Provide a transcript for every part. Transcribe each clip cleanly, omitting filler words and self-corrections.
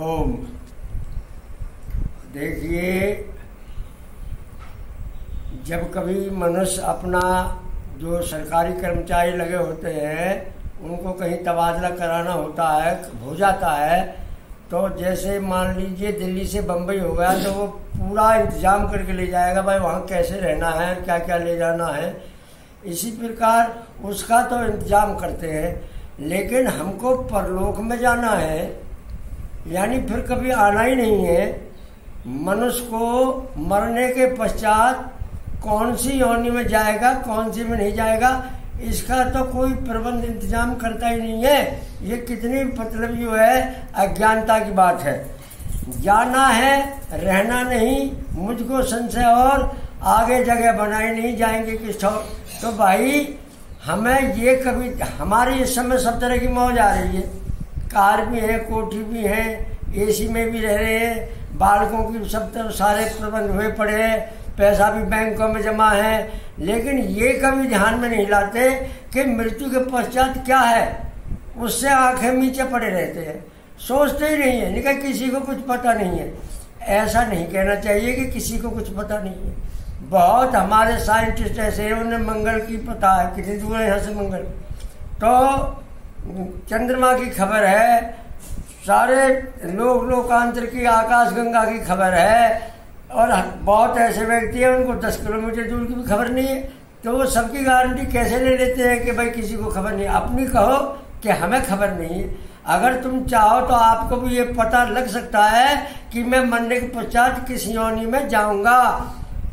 ओम। देखिए, जब कभी मनुष्य अपना जो सरकारी कर्मचारी लगे होते हैं उनको कहीं तबादला कराना होता है, हो जाता है, तो जैसे मान लीजिए दिल्ली से बम्बई हो गया तो वो पूरा इंतजाम करके ले जाएगा, भाई वहाँ कैसे रहना है, क्या क्या ले जाना है। इसी प्रकार उसका तो इंतजाम करते हैं, लेकिन हमको परलोक में जाना है, यानी फिर कभी आना ही नहीं है। मनुष्य को मरने के पश्चात कौन सी योनि में जाएगा, कौन सी में नहीं जाएगा, इसका तो कोई प्रबंध इंतजाम करता ही नहीं है। ये कितनी मतलब जो है अज्ञानता की बात है। जाना है, रहना नहीं, मुझको संशय और आगे जगह बनाई नहीं, जाएंगे किस तो भाई हमें ये कभी, हमारी इस समय सब तरह की मौज आ रही है, कार भी है, कोठी भी है, एसी में भी रह रहे हैं, बालकों की सब तरह सारे प्रबंध हुए पड़े हैं, पैसा भी बैंकों में जमा है, लेकिन ये कभी ध्यान में नहीं लाते कि मृत्यु के पश्चात क्या है। उससे आंखें नीचे पड़े रहते हैं, सोचते ही नहीं है, निकल किसी को कुछ पता नहीं है। ऐसा नहीं कहना चाहिए कि किसी को कुछ पता नहीं है। बहुत हमारे साइंटिस्ट ऐसे हैं, उन्हें मंगल की पता है, कितनी दूर है यहाँ से मंगल, तो चंद्रमा की खबर है, सारे लोकांतर की, आकाश गंगा की खबर है, और बहुत ऐसे व्यक्ति हैं उनको 10 किलोमीटर दूर की भी खबर नहीं है। तो वो सबकी गारंटी कैसे ले लेते हैं कि भाई किसी को खबर नहीं। अपनी कहो कि हमें खबर नहीं है। अगर तुम चाहो तो आपको भी ये पता लग सकता है कि मैं मरने के पश्चात किस योनि में जाऊंगा,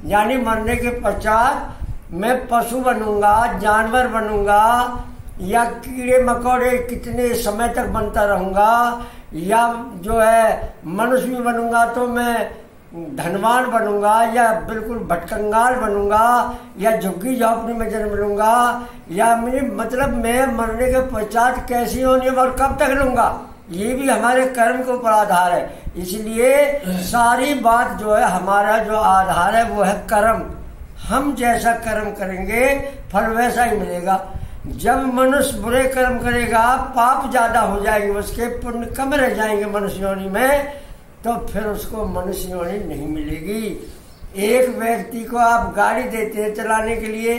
यानी मरने के पश्चात मैं पशु बनूंगा, जानवर बनूंगा, या कीड़े मकोड़े कितने समय तक बनता रहूंगा, या जो है मनुष्य भी बनूंगा तो मैं धनवान बनूंगा, या बिल्कुल भटकंगाल बनूंगा, या झुग्गी झोपड़ी में जन्म लूंगा, या मतलब मैं मरने के पश्चात कैसी होनी और कब तक लूंगा, ये भी हमारे कर्म के ऊपर आधार है। इसलिए सारी बात जो है, हमारा जो आधार है वो है कर्म। हम जैसा कर्म करेंगे फल वैसा ही मिलेगा। जब मनुष्य बुरे कर्म करेगा, पाप ज्यादा हो जाएंगे, उसके पुण्य कम रह जाएंगे मनुष्य योनि में, तो फिर उसको मनुष्य योनि नहीं मिलेगी। एक व्यक्ति को आप गाड़ी देते हैं चलाने के लिए,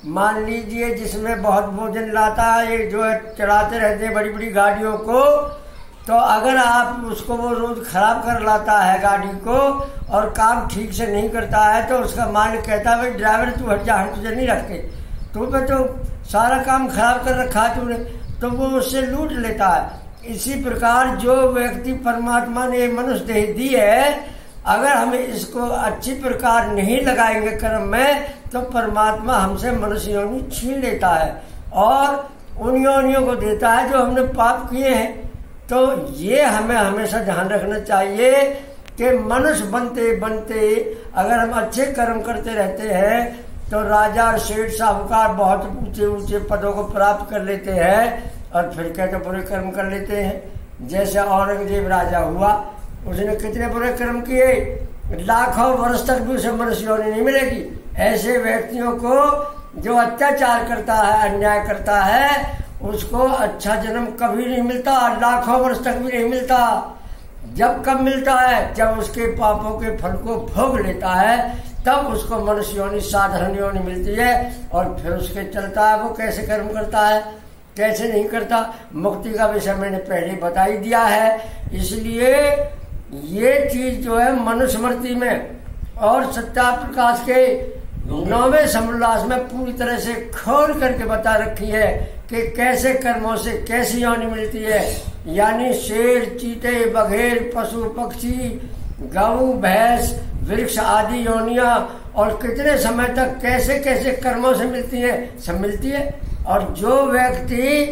मान लीजिए जिसमें बहुत भोजन लाता है, ये जो है चलाते रहते हैं बड़ी बड़ी गाड़ियों को, तो अगर आप उसको वो रोज खराब कर लाता है गाड़ी को और काम ठीक से नहीं करता है, तो उसका मालिक कहता है भाई ड्राइवर तू हट जा, हम तुझे नहीं रखते, तू पे तो सारा काम खराब कर रखा है तूने, तो वो उससे लूट लेता है। इसी प्रकार जो व्यक्ति परमात्मा ने मनुष्य देह दी है, अगर हम इसको अच्छी प्रकार नहीं लगाएंगे कर्म में, तो परमात्मा हमसे मनुष्य योनि छीन लेता है और उन योनियों को देता है जो हमने पाप किए हैं। तो ये हमें हमेशा ध्यान रखना चाहिए कि मनुष्य बनते बनते अगर हम अच्छे कर्म करते रहते हैं तो राजा और सेठ साहूकार बहुत ऊंचे ऊंचे पदों को प्राप्त कर लेते हैं, और फिर कहते बुरे कर्म कर लेते हैं। जैसे औरंगजेब राजा हुआ, उसने कितने बुरे कर्म किए, लाखों वर्ष तक भी उसे मनुष्य योनि नहीं मिलेगी। ऐसे व्यक्तियों को जो अत्याचार करता है, अन्याय करता है, उसको अच्छा जन्म कभी नहीं मिलता, लाखों वर्ष तक भी नहीं मिलता। जब कब मिलता है, जब उसके पापों के फल को भोग लेता है, तब उसको मनुष्य योनि, साधारण योनि मिलती है, और फिर उसके चलता है वो कैसे कर्म करता है, कैसे नहीं करता। मुक्ति का विषय मैंने पहले बता ही दिया है। इसलिए ये चीज जो है मनुस्मृति में और सत्या प्रकाश के 9वें समोल्लास में पूरी तरह से खोल करके बता रखी है कि कैसे कर्मों से कैसी योनि मिलती है। यानी शेर, चीते, बघेर, पशु पक्षी, गऊ, भैंस, वृक्ष आदि योनियां, और कितने समय तक कैसे कैसे कर्मों से मिलती है, सब मिलती है। और जो व्यक्ति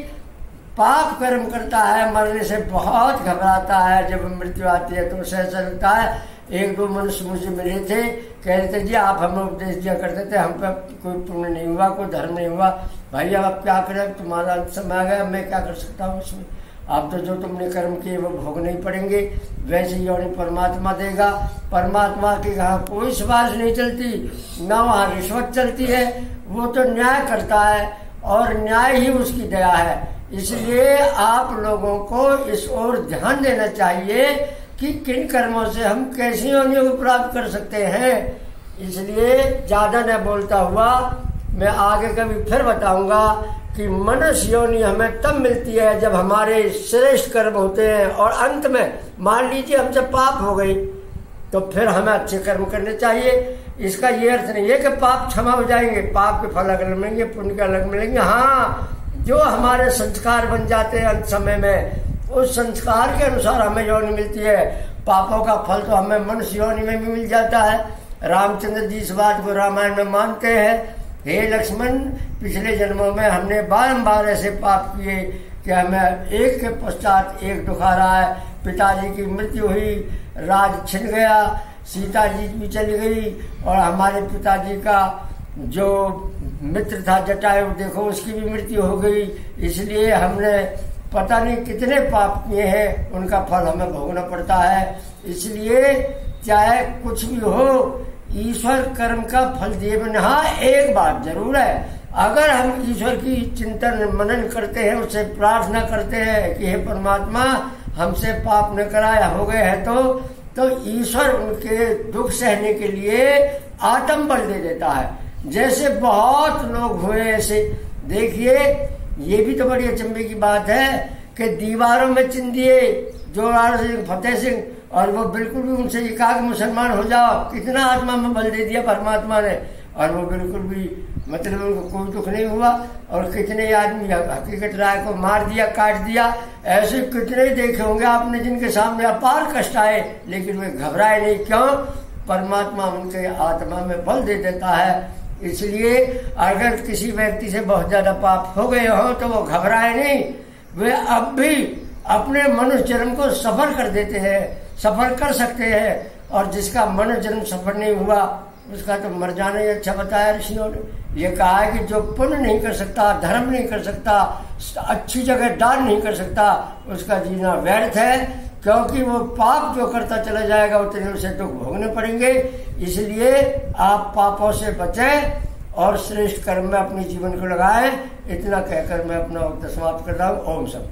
पाप कर्म करता है, मरने से बहुत घबराता है, जब मृत्यु आती है तो उसे ऐसा लगता है। एक दो मनुष्य मुझे मिले थे, कह रहे थे जी आप हमें उपदेश दिया करते थे, हम पे कोई पुण्य नहीं हुआ, कोई धर्म नहीं हुआ, भाई अब क्या करें, तुम्हारा समय आ गया, मैं क्या कर सकता हूँ उसमें, आप तो जो तुमने कर्म किए वो भोगने ही पड़ेंगे। वैसे योनि परमात्मा देगा। परमात्मा की कहा कोई सिफारिश नहीं चलती, ना वहाँ रिश्वत चलती है, वो तो न्याय करता है और न्याय ही उसकी दया है। इसलिए आप लोगों को इस ओर ध्यान देना चाहिए कि किन कर्मों से हम कैसी योनियों को प्राप्त कर सकते हैं। इसलिए ज्यादा न बोलता हुआ मैं आगे कभी फिर बताऊंगा कि मनुष्य योनि हमें तब मिलती है जब हमारे श्रेष्ठ कर्म होते हैं, और अंत में मान लीजिए हमसे पाप हो गई तो फिर हमें अच्छे कर्म करने चाहिए। इसका ये अर्थ नहीं है कि पाप क्षमा हो जाएंगे, पाप के फल अलग मिलेंगे, पुण्य के अलग मिलेंगे। हाँ, जो हमारे संस्कार बन जाते हैं अंत समय में, उस संस्कार के अनुसार हमें योनि मिलती है। पापों का फल तो हमें मनुष्य योनि में भी मिल जाता है। रामचंद्र जी इस बात को रामायण में मानते हैं, हे लक्ष्मण, पिछले जन्मों में हमने बारंबार ऐसे पाप किए कि हमें एक के पश्चात एक दुख आ रहा है। पिताजी की मृत्यु हुई, राज छिन गया, सीता जी भी चली गई, और हमारे पिताजी का जो मित्र था जटायु, देखो उसकी भी मृत्यु हो गई। इसलिए हमने पता नहीं कितने पाप किए हैं, उनका फल हमें भोगना पड़ता है। इसलिए चाहे कुछ भी हो, ईश्वर कर्म का फल दिए बिना। हाँ, एक बात जरूर है, अगर हम ईश्वर की चिंतन मनन करते हैं, उससे प्रार्थना करते हैं कि हे परमात्मा हमसे पाप न कराया, हो गए हैं तो ईश्वर उनके दुख सहने के लिए आत्म बल दे देता है। जैसे बहुत लोग हुए ऐसे, देखिए ये भी तो बड़ी अचंभे की बात है कि दीवारों में चिन्ह दिए जोरावर सिंह, फतेह सिंह, और वो बिल्कुल भी उनसे ये कहा कि मुसलमान हो जाओ। कितना आत्मा में बल दे दिया परमात्मा ने, और वो बिल्कुल भी मतलब उनको कोई दुख नहीं हुआ। और कितने आदमी हकीकत राय को मार दिया, काट दिया। ऐसे कितने देखे होंगे आपने जिनके सामने अपार कष्ट आए, लेकिन वे घबराए नहीं। क्यों? परमात्मा उनके आत्मा में बल दे देता है। इसलिए अगर किसी व्यक्ति से बहुत ज्यादा पाप हो गए हो तो वो घबराए नहीं, वे अब भी अपने मनुष्य जन्म को सफल कर देते हैं, सफल कर सकते हैं। और जिसका मनुष्य जन्म सफल नहीं हुआ उसका तो मर जाना ही अच्छा बताया ऋषियों ने। ये कहा है कि जो पुण्य नहीं कर सकता, धर्म नहीं कर सकता, अच्छी जगह दान नहीं कर सकता, उसका जीना व्यर्थ है, क्योंकि वो पाप जो करता चला जाएगा उतने उसे दुख भोगने पड़ेंगे। इसलिए आप पापों से बचें और श्रेष्ठ कर्म में अपने जीवन को लगाएं। इतना कहकर मैं अपना वक्त समाप्त कर रहा हूँ। ओम सब।